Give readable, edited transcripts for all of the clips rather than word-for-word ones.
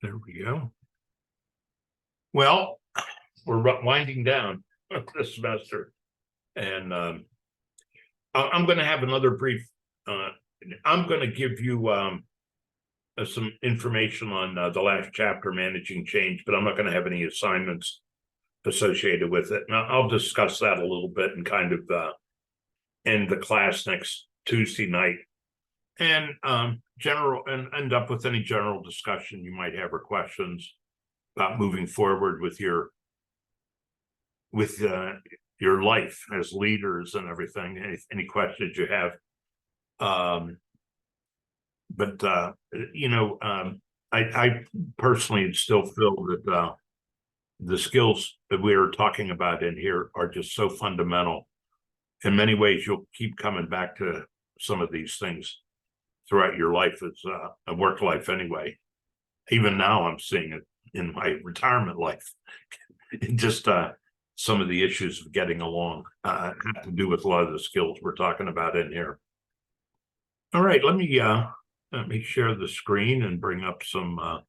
There we go. Well, we're winding down this semester, and I'm going to have another brief. I'm going to give you some information on the last chapter, managing change, but I'm not going to have any assignments associated with it. And I'll discuss that a little bit and kind of end the class next Tuesday night, and end up with any general discussion you might have or questions about moving forward with your life as leaders and everything. Any questions you have. I personally still feel that the skills that we are talking about in here are just so fundamental. In many ways, you'll keep coming back to some of these things throughout your life as a work life anyway. Even now, I'm seeing it in my retirement life. Just some of the issues of getting along have to do with a lot of the skills we're talking about in here. All right, let me share the screen and bring up some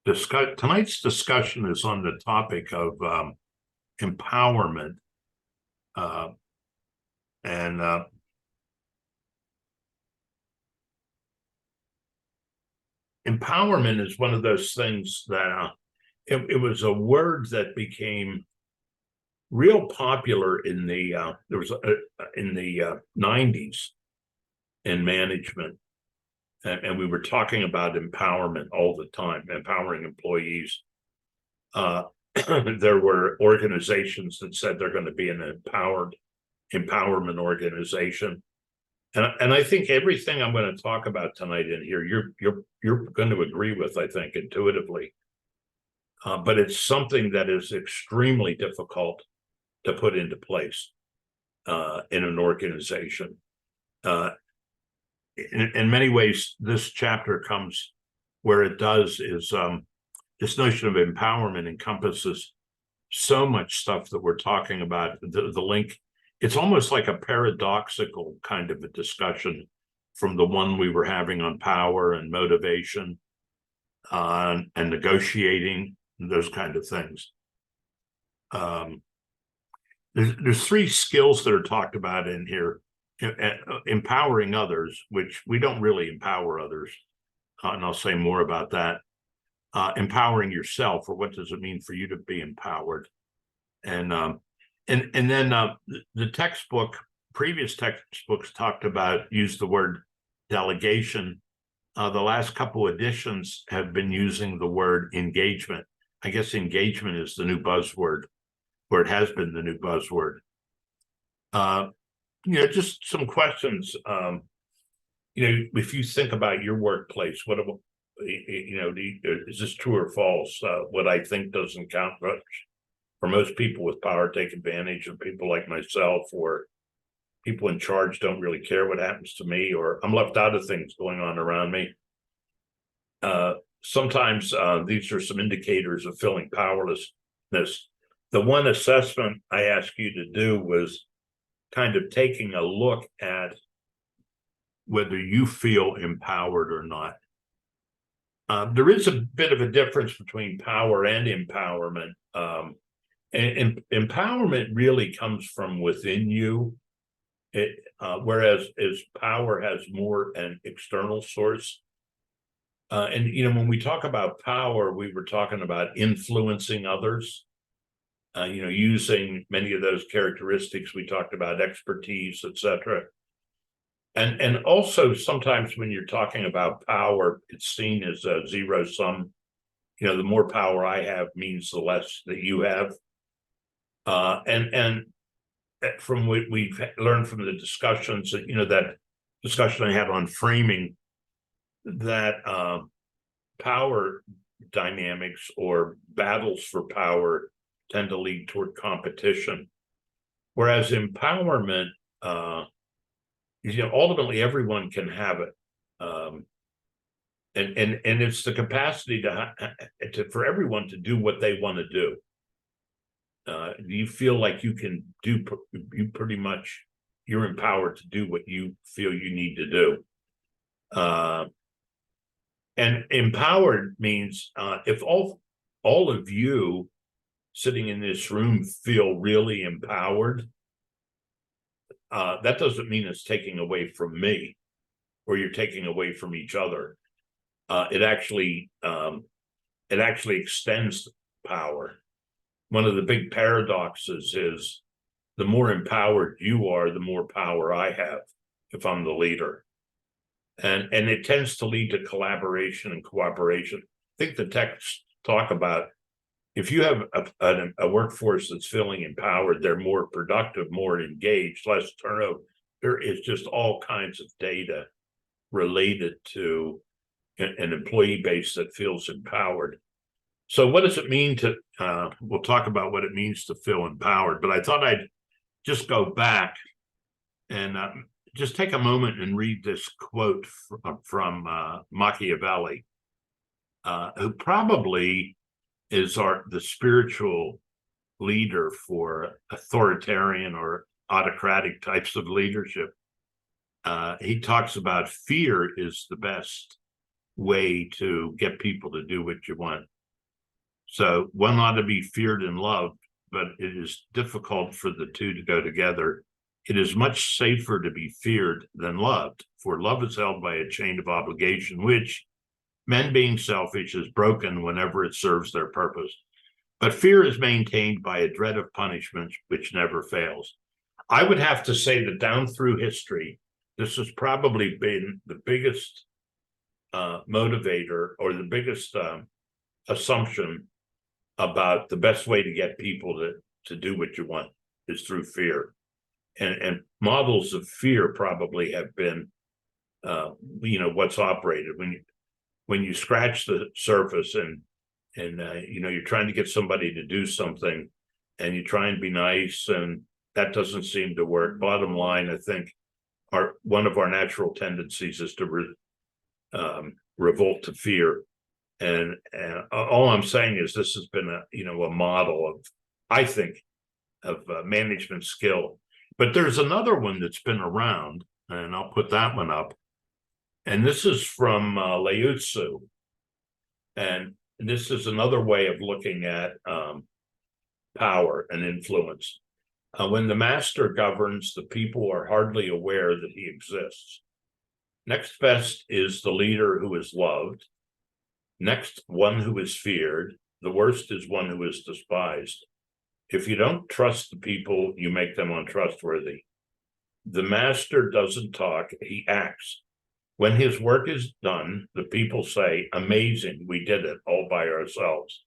tonight's discussion is on the topic of empowerment. Empowerment is one of those things that it was a word that became real popular in the in the 90s in management, and we were talking about empowerment all the time, empowering employees. There were organizations that said they're going to be an empowerment organization, and I think everything I'm going to talk about tonight in here, you're going to agree with, I think, intuitively. But it's something that is extremely difficult to put into place in an organization. In many ways, this chapter comes where it does is this notion of empowerment encompasses so much stuff that we're talking about. The link, it's almost like a paradoxical kind of a discussion from the one we were having on power and motivation and negotiating, those kind of things. There's three skills that are talked about in here. Empowering others, which we don't really empower others, and I'll say more about that. Empowering yourself, or what does it mean for you to be empowered? And then the previous textbooks talked about, used the word delegation. The last couple editions have been using the word engagement. I guess engagement is the new buzzword, or it has been the new buzzword. Just some questions. If you think about your workplace, what is this true or false? What I think doesn't count much for most people with power. Take advantage of people like myself, or people in charge don't really care what happens to me, or I'm left out of things going on around me. Sometimes these are some indicators of feeling powerlessness. The one assessment I asked you to do was kind of taking a look at whether you feel empowered or not. There is a bit of a difference between power and empowerment. And empowerment really comes from within you, whereas power has more an external source. When we talk about power, we were talking about influencing others. Using many of those characteristics we talked about, expertise, etc. And also sometimes when you're talking about power, it's seen as a zero sum. The more power I have means the less that you have. And from what we've learned from the discussions, that discussion I had on framing, that power dynamics or battles for power tend to lead toward competition, whereas empowerment, ultimately everyone can have it, and it's the capacity for everyone to do what they want to do. You feel like you can do, you're empowered to do what you feel you need to do. And empowered means if all of you sitting in this room feel really empowered, that doesn't mean it's taking away from me or you're taking away from each other. It actually extends power. One of the big paradoxes is the more empowered you are, the more power I have if I'm the leader. And it tends to lead to collaboration and cooperation. I think the texts talk about if you have a workforce that's feeling empowered, they're more productive, more engaged, less turnover. There is just all kinds of data related to an employee base that feels empowered. So what does it mean to, we'll talk about what it means to feel empowered, but I thought I'd just go back and just take a moment and read this quote from Machiavelli, who probably is the spiritual leader for authoritarian or autocratic types of leadership. He talks about fear is the best way to get people to do what you want. So one ought to be feared and loved, but it is difficult for the two to go together. It is much safer to be feared than loved, for love is held by a chain of obligation, which, men being selfish, is broken whenever it serves their purpose. But fear is maintained by a dread of punishment, which never fails. I would have to say that down through history, this has probably been the biggest motivator or the biggest assumption about the best way to get people to do what you want is through fear. And models of fear probably have been, what's operated when you scratch the surface and you're trying to get somebody to do something and you try and be nice and that doesn't seem to work. Bottom line, I think one of our natural tendencies is to revolt to fear. And all I'm saying is this has been a model of, I think, of management skill. But there's another one that's been around, and I'll put that one up. And this is from Lao Tzu. And this is another way of looking at power and influence. When the master governs, the people are hardly aware that he exists. Next best is the leader who is loved. Next, one who is feared. The worst is one who is despised. If you don't trust the people, you make them untrustworthy. The master doesn't talk, he acts. When his work is done, the people say, amazing, we did it all by ourselves.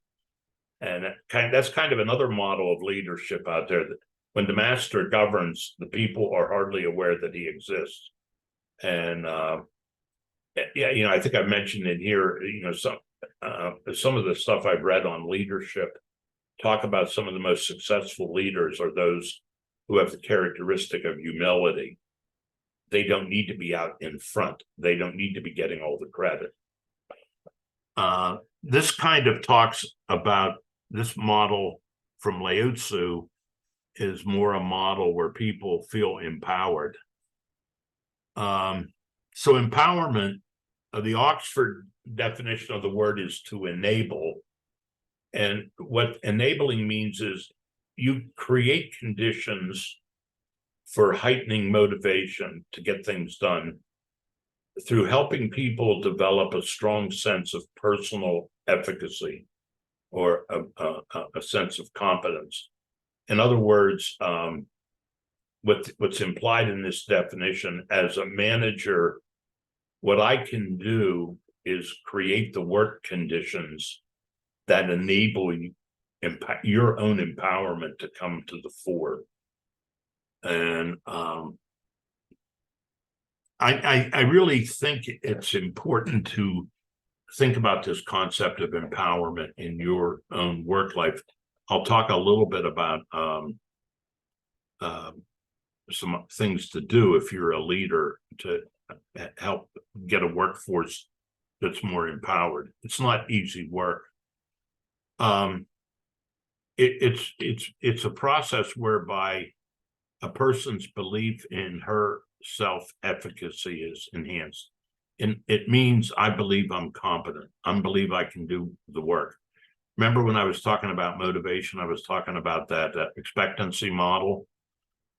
And that's kind of another model of leadership out there, that when the master governs, the people are hardly aware that he exists. And I think I mentioned in here, some of the stuff I've read on leadership talk about some of the most successful leaders are those who have the characteristic of humility. They don't need to be out in front. They don't need to be getting all the credit. This kind of talks about this model from Lao Tzu is more a model where people feel empowered. So empowerment, the Oxford definition of the word is to enable. And what enabling means is you create conditions for heightening motivation to get things done through helping people develop a strong sense of personal efficacy or a sense of competence. In other words, what's implied in this definition, as a manager, what I can do is create the work conditions that enable your own empowerment to come to the fore. And I really think it's important to think about this concept of empowerment in your own work life. I'll talk a little bit about some things to do if you're a leader to help get a workforce that's more empowered. It's not easy work. It's a process whereby a person's belief in her self-efficacy is enhanced. And it means I believe I'm competent. I believe I can do the work. Remember when I was talking about motivation, I was talking about that expectancy model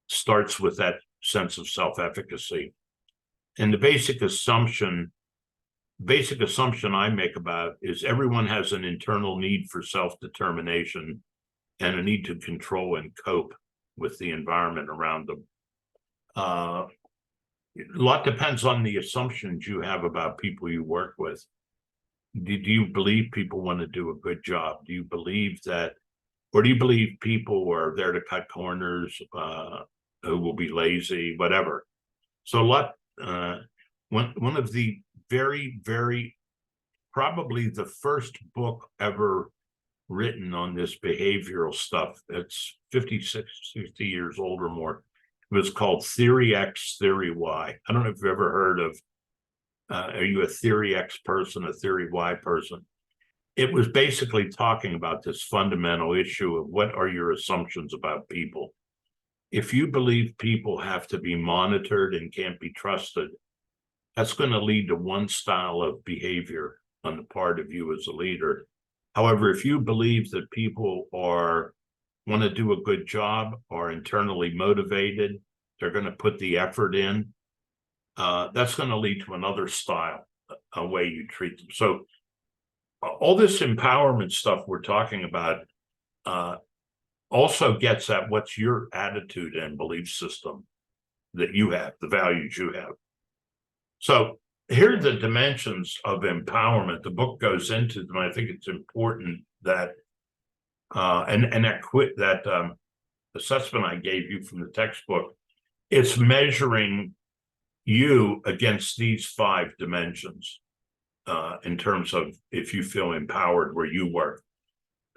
starts with that sense of self-efficacy. And the basic assumption I make about is everyone has an internal need for self-determination and a need to control and cope with the environment around them. A lot depends on the assumptions you have about people you work with. Do you believe people want to do a good job? Do you believe that, or do you believe people are there to cut corners, who will be lazy, whatever? So one of the very, probably the first book ever written on this behavioral stuff, it's 60 years old or more. It was called Theory X, Theory Y. I don't know if you've ever heard of, are you a Theory X person, a Theory Y person? It was basically talking about this fundamental issue of what are your assumptions about people. If you believe people have to be monitored and can't be trusted, that's going to lead to one style of behavior on the part of you as a leader. However, if you believe that people want to do a good job, are internally motivated, they're going to put the effort in, that's going to lead to another style, a way you treat them. So all this empowerment stuff we're talking about also gets at what's your attitude and belief system that you have, the values you have. So here are the dimensions of empowerment. The book goes into them. I think it's important that that assessment I gave you from the textbook, it's measuring you against these 5 dimensions in terms of if you feel empowered where you work.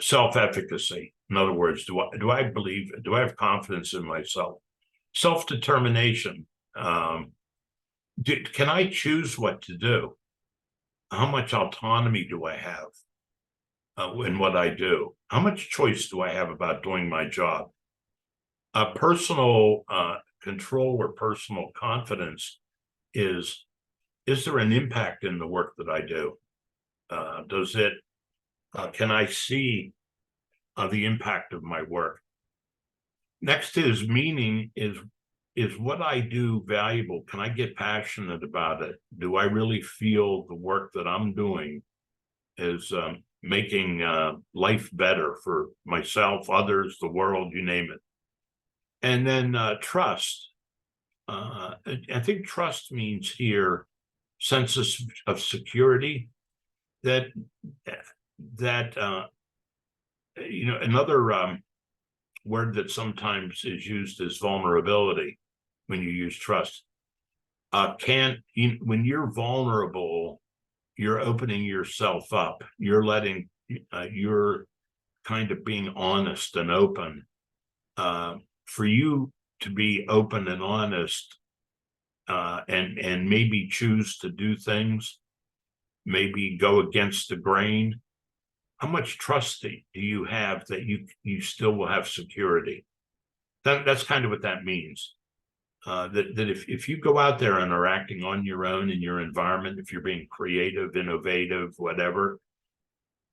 Self-efficacy. In other words, do I have confidence in myself? Self-determination. Can I choose what to do? How much autonomy do I have in what I do? How much choice do I have about doing my job? Personal control or personal confidence is there an impact in the work that I do? Can I see the impact of my work? Next is meaning. Is what I do valuable? Can I get passionate about it? Do I really feel the work that I'm doing is making life better for myself, others, the world, you name it? And then trust. I think trust means here sense of security. That another word that sometimes is used is vulnerability when you use trust. When you're vulnerable, you're opening yourself up. You're kind of being honest and open. For you to be open and honest and maybe choose to do things, maybe go against the grain, how much trust do you have that you still will have security? That's kind of what that means. That if you go out there and are acting on your own in your environment, if you're being creative, innovative, whatever,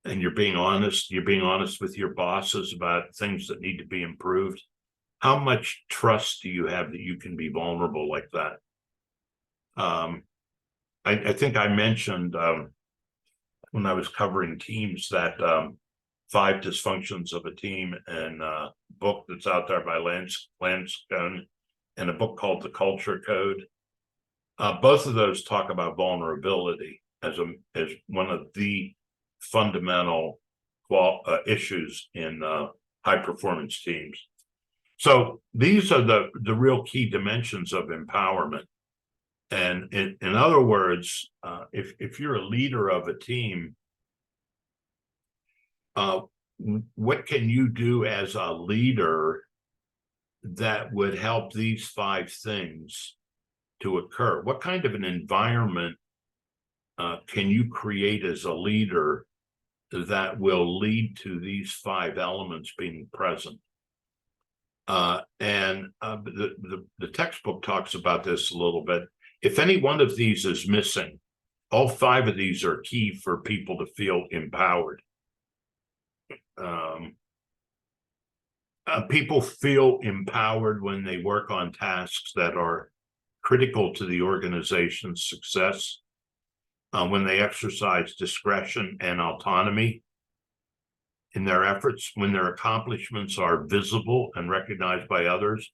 and you're being honest with your bosses about things that need to be improved, how much trust do you have that you can be vulnerable like that? I think I mentioned when I was covering teams that 5 dysfunctions of a team, and a book that's out there by Lanscombe, and a book called The Culture Code. Both of those talk about vulnerability as one of the fundamental issues in high performance teams. So these are the real key dimensions of empowerment. And in other words, if you're a leader of a team, what can you do as a leader that would help these 5 things to occur? What kind of an environment can you create as a leader that will lead to these 5 elements being present? And the textbook talks about this a little bit. If any one of these is missing, all 5 of these are key for people to feel empowered. People feel empowered when they work on tasks that are critical to the organization's success, when they exercise discretion and autonomy in their efforts, when their accomplishments are visible and recognized by others,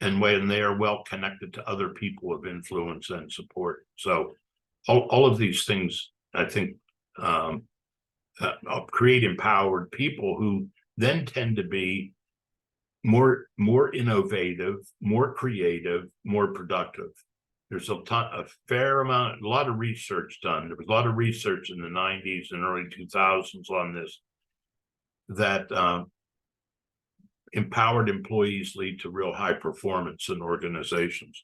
and when they are well connected to other people of influence and support. So all of these things, I think, create empowered people who then tend to be more innovative, more creative, more productive. There's a lot of research done. There was a lot of research in the 90s and early 2000s on this, that empowered employees lead to real high performance in organizations.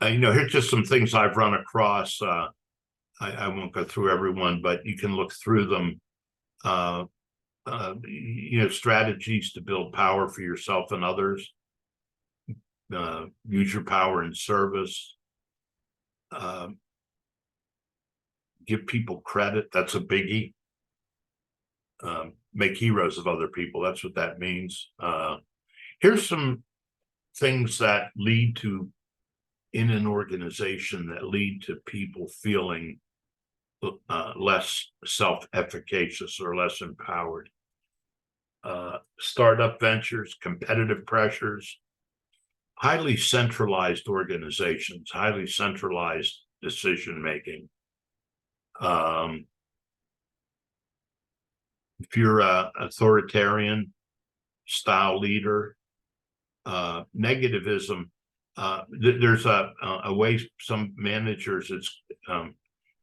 Here's just some things I've run across. I won't go through everyone, but you can look through them. Strategies to build power for yourself and others. Use your power in service. Give people credit. That's a biggie. Make heroes of other people. That's what that means. Here's some things that lead to, in an organization, that lead to people feeling less self-efficacious or less empowered. Startup ventures, competitive pressures, highly centralized organizations, highly centralized decision-making. If you're an authoritarian style leader, negativism, there's a way some managers, it's I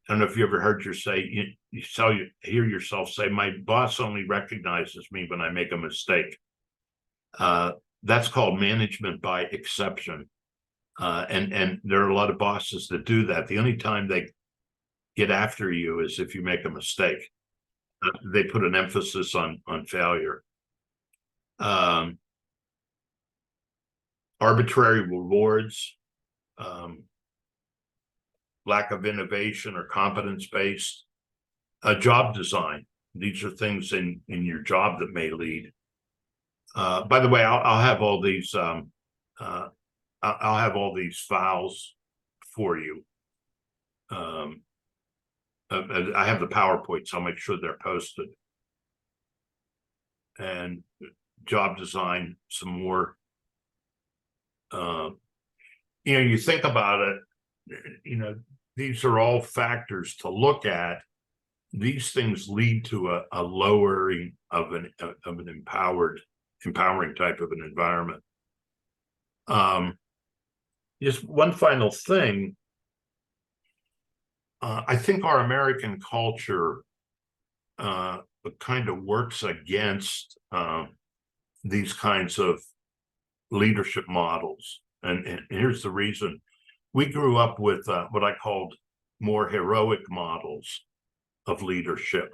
don't know if you ever heard hear yourself say, my boss only recognizes me when I make a mistake. That's called management by exception. And there are a lot of bosses that do that. The only time they get after you is if you make a mistake. They put an emphasis on failure. Arbitrary rewards, lack of innovation or competence-based. Job design. These are things in your job that may lead. By the way, I'll have all these. I'll have all these files for you. I have the PowerPoint, so I'll make sure they're posted. And job design, some more. You think about it. These are all factors to look at. These things lead to a lowering of an empowering type of an environment. Just one final thing. I think our American culture kind of works against these kinds of leadership models. And here's the reason. We grew up with what I called more heroic models of leadership.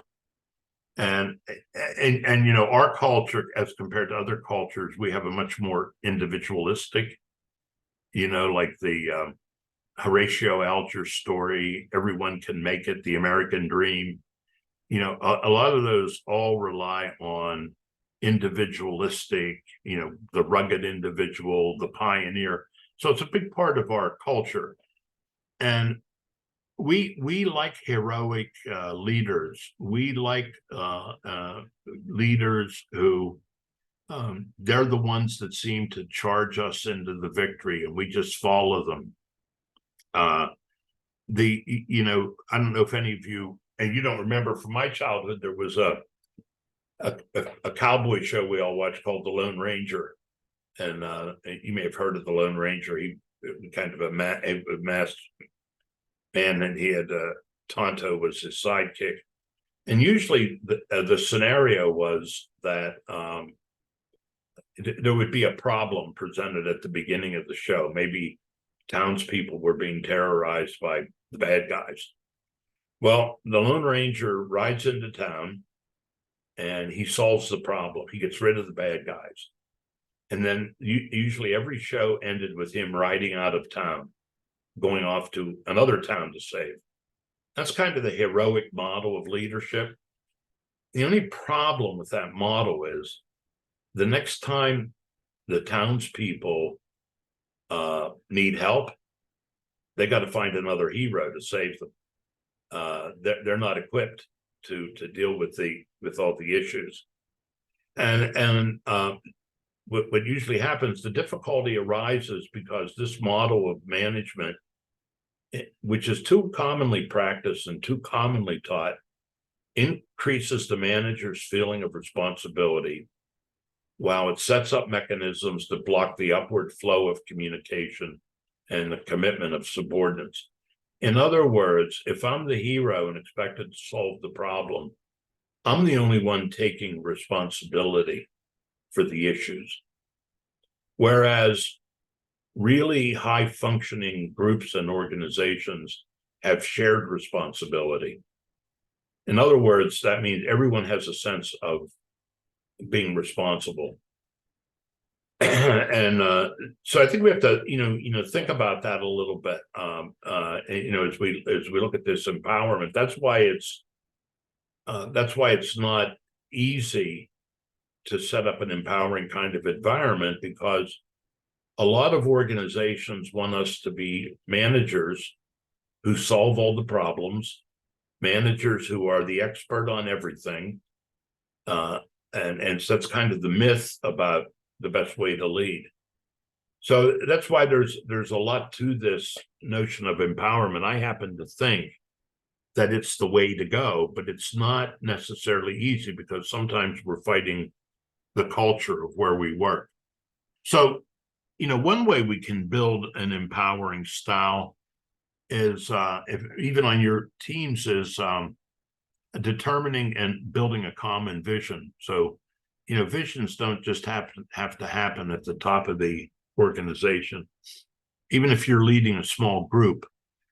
And our culture, as compared to other cultures, we have a much more individualistic, like the Horatio Alger story, everyone can make it, the American dream. A lot of those all rely on individualistic, the rugged individual, the pioneer. So it's a big part of our culture. And we like heroic leaders. We like leaders who they're the ones that seem to charge us into the victory, and we just follow them. I don't know if any of you, and you don't remember from my childhood, there was a cowboy show we all watched called The Lone Ranger. And you may have heard of the Lone Ranger. He kind of a masked man, and he had Tonto was his sidekick. And usually the scenario was that there would be a problem presented at the beginning of the show. Maybe townspeople were being terrorized by the bad guys. Well, the Lone Ranger rides into town and he solves the problem. He gets rid of the bad guys. And then usually every show ended with him riding out of town. going off to another town to save. That's kind of the heroic model of leadership. The only problem with that model is the next time the townspeople need help, they got to find another hero to save them. They're not equipped to deal with all the issues, and what usually happens, the difficulty arises because this model of management, which is too commonly practiced and too commonly taught, increases the manager's feeling of responsibility, while it sets up mechanisms to block the upward flow of communication and the commitment of subordinates. In other words, if I'm the hero and expected to solve the problem, I'm the only one taking responsibility for the issues. Whereas really high functioning groups and organizations have shared responsibility. In other words, that means everyone has a sense of being responsible. And so I think we have to, think about that a little bit. As we look at this empowerment, that's why it's not easy to set up an empowering kind of environment, because a lot of organizations want us to be managers who solve all the problems, managers who are the expert on everything, and so that's kind of the myth about the best way to lead. So that's why there's a lot to this notion of empowerment. I happen to think that it's the way to go, but it's not necessarily easy, because sometimes we're fighting the culture of where we work. So, one way we can build an empowering style is, if even on your teams, is determining and building a common vision. So, visions don't just have to happen at the top of the organization. Even if you're leading a small group,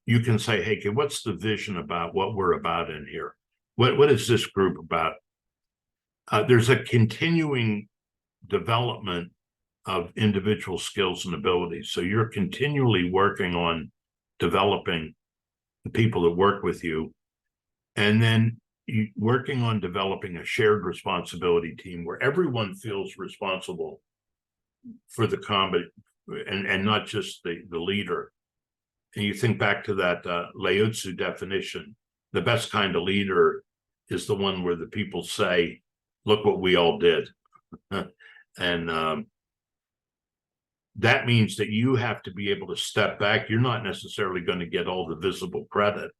you can say, hey, what's the vision about what we're about in here? What is this group about? There's a continuing development of individual skills and abilities. So you're continually working on developing the people that work with you, and then working on developing a shared responsibility team where everyone feels responsible for the combat, and not just the leader. And you think back to that Lao Tzu definition, the best kind of leader is the one where the people say, look what we all did. And that means that you have to be able to step back. You're not necessarily going to get all the visible credit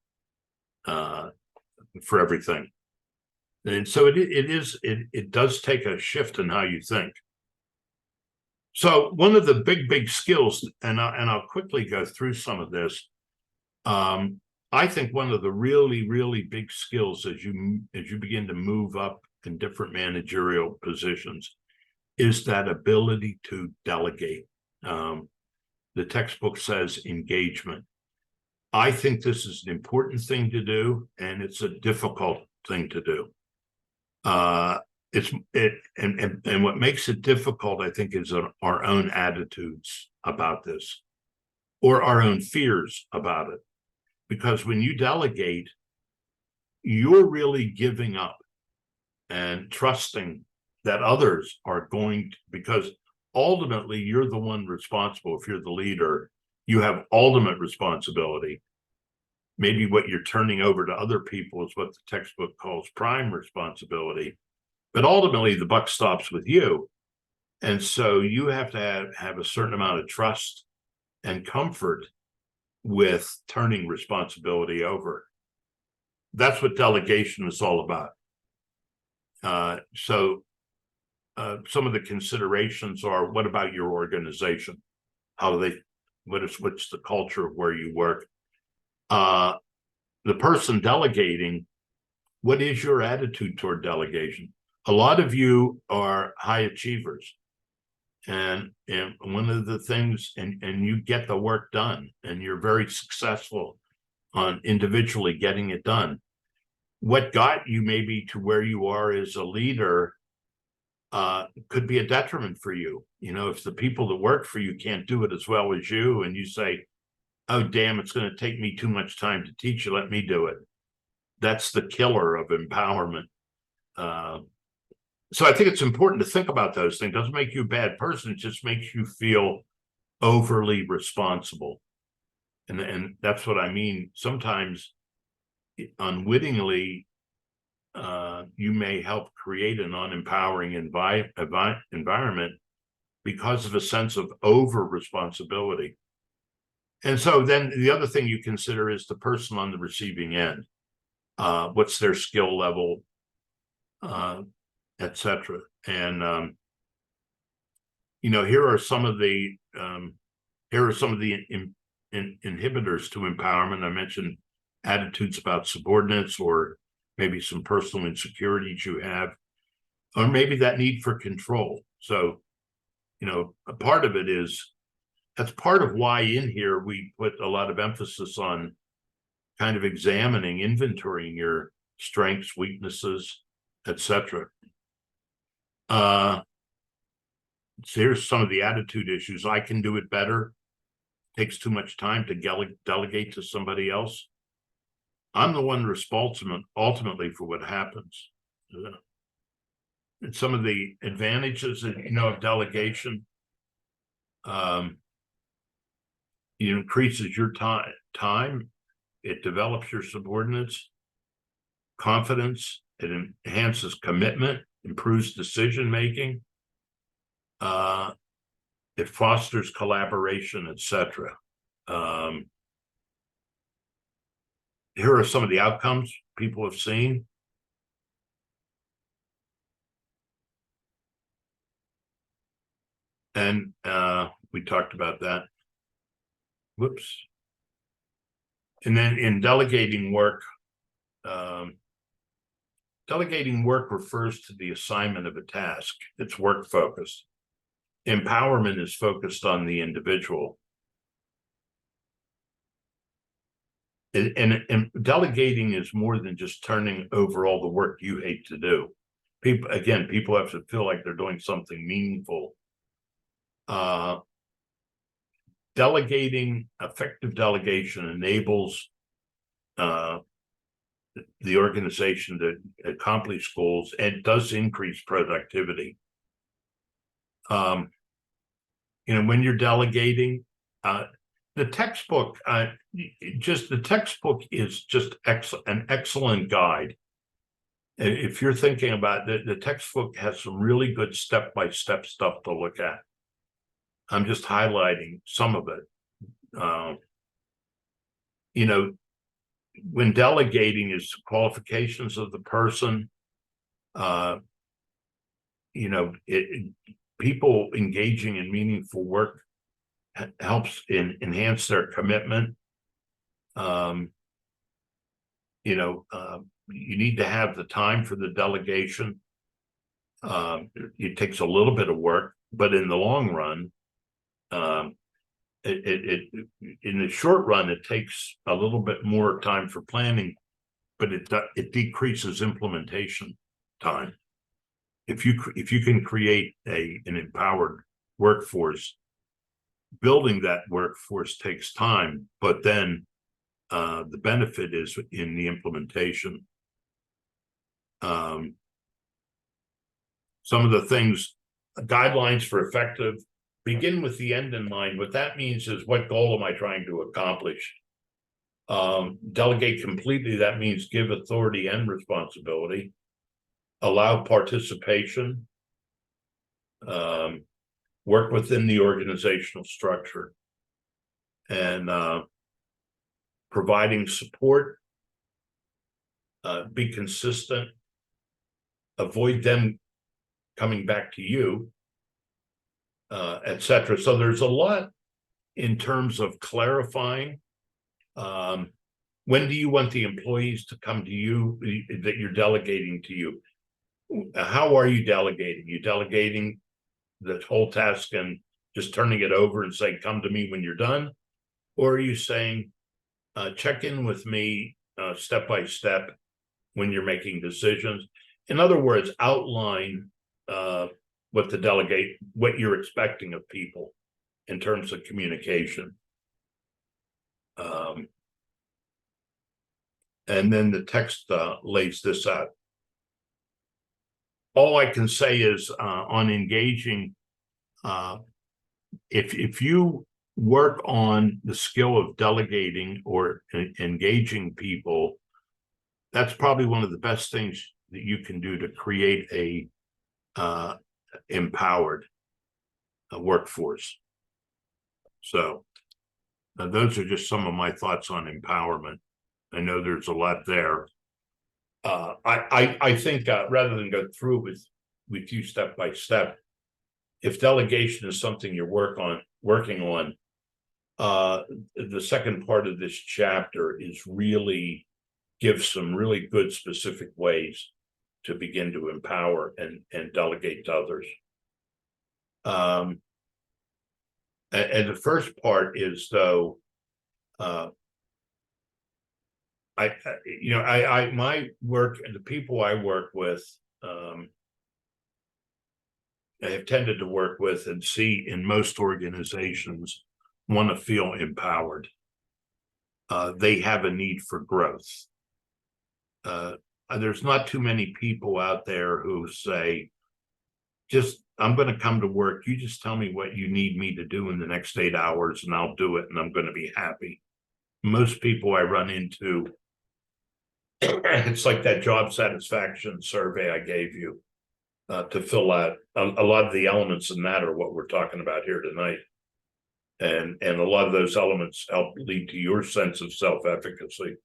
for everything. And so it does take a shift in how you think. So one of the big skills, and I'll quickly go through some of this. I think one of the really big skills as you begin to move up in different managerial positions is that ability to delegate. The textbook says engagement. I think this is an important thing to do, and it's a difficult thing to do. And what makes it difficult, I think, is our own attitudes about this, or our own fears about it. Because when you delegate, you're really giving up and trusting that others are going to, because ultimately you're the one responsible. If you're the leader, you have ultimate responsibility. Maybe what you're turning over to other people is what the textbook calls prime responsibility. But ultimately, the buck stops with you. And so you have to have a certain amount of trust and comfort with turning responsibility over. That's what delegation is all about. So some of the considerations are, what about your organization? What's the culture of where you work? The person delegating, what is your attitude toward delegation? A lot of you are high achievers. And one of the things, and you get the work done, and you're very successful on individually getting it done. What got you maybe to where you are as a leader could be a detriment for you. If the people that work for you can't do it as well as you, and you say, oh, damn, it's going to take me too much time to teach you. Let me do it. That's the killer of empowerment. So I think it's important to think about those things. It doesn't make you a bad person. It just makes you feel overly responsible. And that's what I mean. Sometimes unwittingly, you may help create an unempowering environment because of a sense of over responsibility. And so then the other thing you consider is the person on the receiving end. What's their skill level, etc. And here are some of the inhibitors to empowerment. I mentioned attitudes about subordinates, or maybe some personal insecurities you have, or maybe that need for control. So, a part of it is, that's part of why in here we put a lot of emphasis on kind of examining, inventorying your strengths, weaknesses, etc. So here's some of the attitude issues. I can do it better. Takes too much time to delegate to somebody else. I'm the one responsible ultimately for what happens. And some of the advantages of delegation, it increases your time. It develops your subordinates, confidence. It enhances commitment, improves decision making. It fosters collaboration, etc. Here are some of the outcomes people have seen. And we talked about that. Whoops. And then in delegating work refers to the assignment of a task. It's work focused. Empowerment is focused on the individual. And delegating is more than just turning over all the work you hate to do. People have to feel like they're doing something meaningful. Effective delegation enables the organization to accomplish goals and does increase productivity. When you're delegating, the textbook is just an excellent guide. If you're thinking about it, the textbook has some really good step-by-step stuff to look at. I'm just highlighting some of it. When delegating is qualifications of the person, people engaging in meaningful work helps enhance their commitment. You need to have the time for the delegation. It takes a little bit of work, but in the long run, in the short run, it takes a little bit more time for planning, but it decreases implementation time. If you can create an empowered workforce, building that workforce takes time, but then the benefit is in the implementation. Some of the things, guidelines for effective, begin with the end in mind. What that means is, what goal am I trying to accomplish? Delegate completely, that means give authority and responsibility. Allow participation. Work within the organizational structure. And providing support. Be consistent. Avoid them coming back to you, etc. So there's a lot in terms of clarifying. When do you want the employees to come to you that you're delegating to you? How are you delegating? You delegating the whole task and just turning it over and saying, come to me when you're done? Or are you saying, check in with me step by step when you're making decisions? In other words, outline what you're expecting of people in terms of communication. And then the text lays this out. All I can say is on engaging, if you work on the skill of delegating or engaging people, that's probably one of the best things that you can do to create a empowered workforce. So those are just some of my thoughts on empowerment. I know there's a lot there. I think rather than go through with you step by step, if delegation is something you're working on, the second part of this chapter is really gives some really good specific ways to begin to empower and delegate to others. And the first part is though, my work and the people I work with, I have tended to work with and see in most organizations want to feel empowered. They have a need for growth. There's not too many people out there who say, I'm going to come to work. You just tell me what you need me to do in the next 8 hours and I'll do it and I'm going to be happy. Most people I run into, it's like that job satisfaction survey I gave you to fill out. A lot of the elements in that are what we're talking about here tonight. And a lot of those elements help lead to your sense of self-efficacy.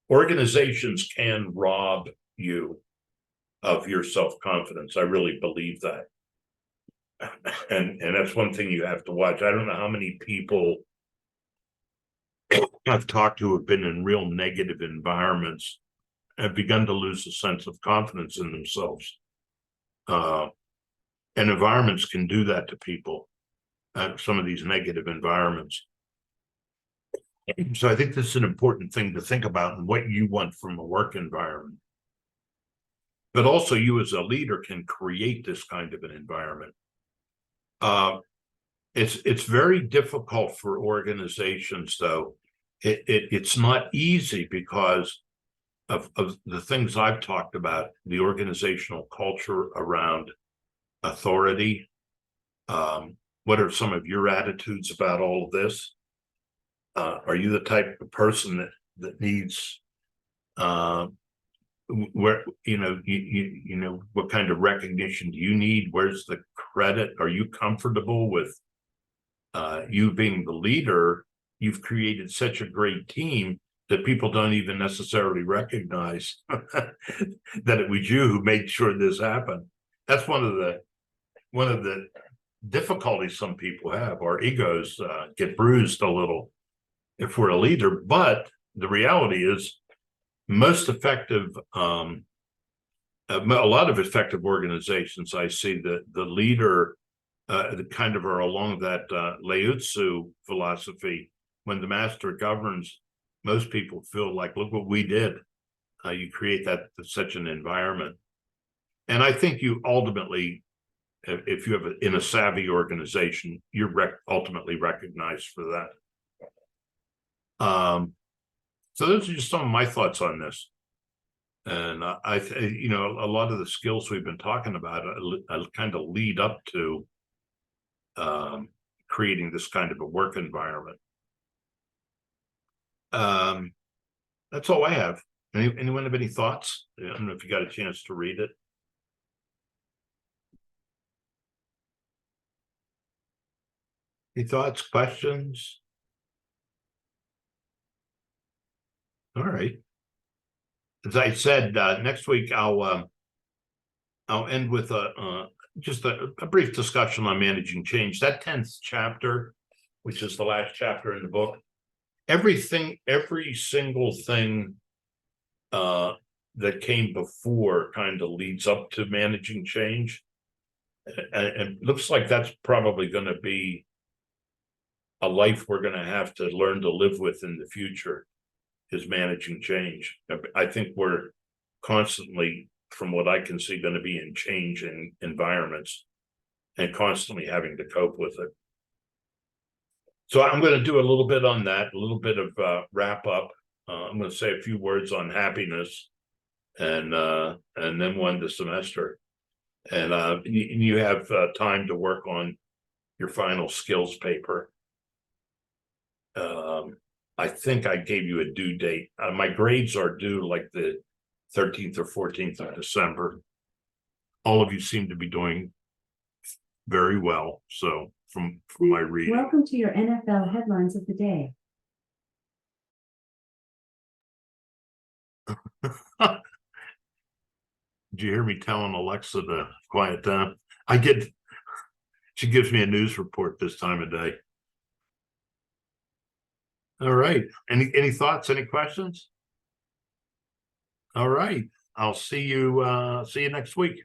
Organizations can rob you of your self-confidence. I really believe that. And that's one thing you have to watch. I don't know how many people I've talked to have been in real negative environments, have begun to lose a sense of confidence in themselves. And environments can do that to people, some of these negative environments. So I think this is an important thing to think about and what you want from a work environment. But also you as a leader can create this kind of an environment. It's very difficult for organizations, though. It's not easy because of the things I've talked about, the organizational culture around authority. What are some of your attitudes about all of this? Are you the type of person that needs where what kind of recognition do you need? Where's the credit? Are you comfortable with you being the leader? You've created such a great team that people don't even necessarily recognize that it was you who made sure this happened. That's one of the difficulties some people have. Our egos get bruised a little if we're a leader, but the reality is most effective, a lot of effective organizations, I see the leader kind of are along that Lao Tzu philosophy. When the master governs, most people feel like, look what we did. You create such an environment. And I think you ultimately, if you have in a savvy organization, you're ultimately recognized for that. So those are just some of my thoughts on this. And a lot of the skills we've been talking about kind of lead up to creating this kind of a work environment. That's all I have. Anyone have any thoughts? I don't know if you got a chance to read it. Any thoughts, questions? All right. As I said, next week I'll end with just a brief discussion on managing change. That 10th chapter, which is the last chapter in the book, every single thing that came before kind of leads up to managing change. And it looks like that's probably going to be a life we're going to have to learn to live with in the future, is managing change. I think we're constantly, from what I can see, going to be in changing environments and constantly having to cope with it. So I'm going to do a little bit on that, a little bit of wrap up. I'm going to say a few words on happiness, and then one the semester. And you have time to work on your final skills paper. I think I gave you a due date. My grades are due like the 13th or 14th of December. All of you seem to be doing very well. So from my reading. Welcome to your NFL headlines of the day. Did you hear me telling Alexa to quiet down? She gives me a news report this time of day. All right. Any thoughts, any questions? All right. I'll see you next week.